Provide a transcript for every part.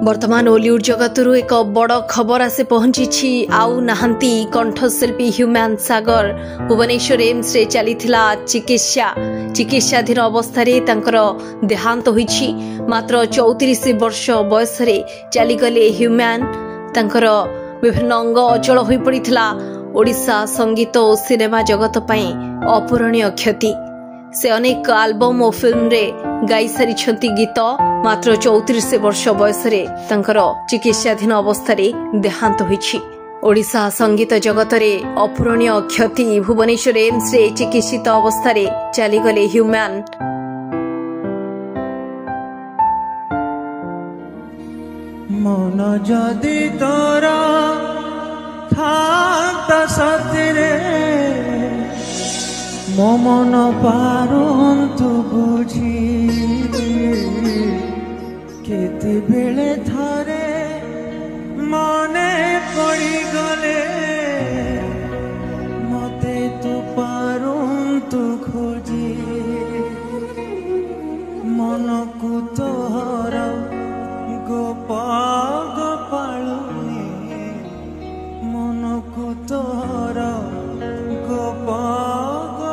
वर्तमान ओलीवुड जगतरू एक बड़ खबर आसे पहुंची आउ नहांती कंठशिल्पी ह्यूमान सागर भुवनेश्वर एम्स रे चलीथिला चिकित्साधीन अवस्था देहांत होईछि। मात्र 34 वर्ष बयस चलीगले ह्यूमान तांकर विभिन्न अंग अचल हो पड़िथिला। ओडिशा संगीत और सिनेमा जगत पई अपूरणीय क्षति। से अनेक आल्बम और फिल्म रे गाई सारी गीत। मात्र 34 वर्ष बयस चिकित्साधीन अवस्था देहांत होईछि। ओडिशा संगीत जगत रे अपूरणीय क्षति। भुवनेश्वर एम्स रे चिकित्सित अवस्था चलीगले ह्यूमान। मन जदि तोरा था सतरे मो मन पारंतु बुझी केते बेले थारे मने पड़ी गले मते तो पारंतु खोजी मन को तोहर गोपालुनी मन को तोहर गोपालुनी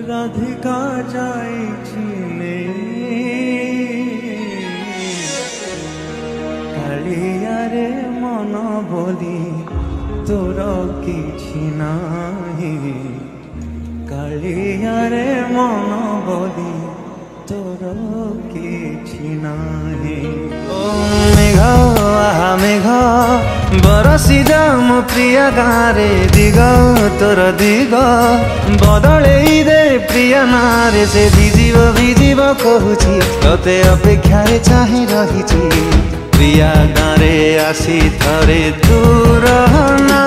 राधिका जाइछि कालियारे मन बोली तोर किछि नाही कालियारे मन बोली तोर किछि नाही। ओ मेघ मेघ बरसी जा मो प्रिय गारे दिग तोर दिग बदले दे प्रिय नारे से भिजिब कहूची तते अपेक्षा चाहे रही प्रिया गारे आसी थरे तू रहना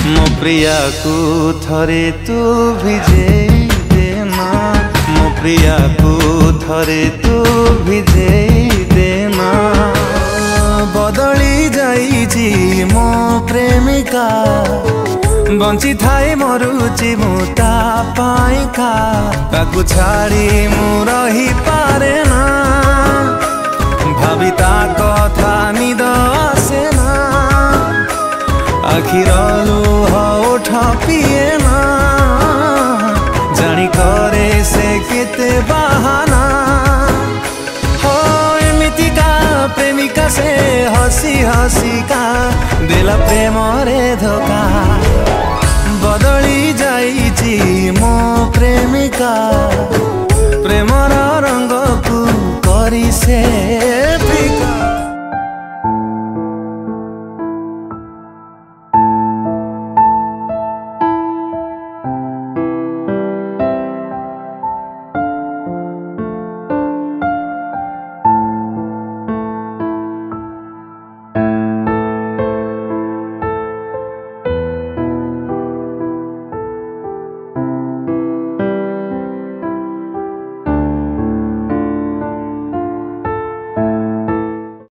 मो प्रिया को थरे तू भिजे देना मो प्रिया को थरे तू भिजे देना। बदली जाइछि मो प्रेमिका बंची थाए मरुची मुता पाइका ताकू छाड़ी मु रही पारे ना भाविता कथा निद आसे ना आखिर लुह उठा पिए ना जानी करे से केते बहाना हो एमितिका प्रेमिका से हसी हसी का दिला प्रेम रे धोखा बदली जाइछि मो प्रेमिका प्रेमर रंग को करी से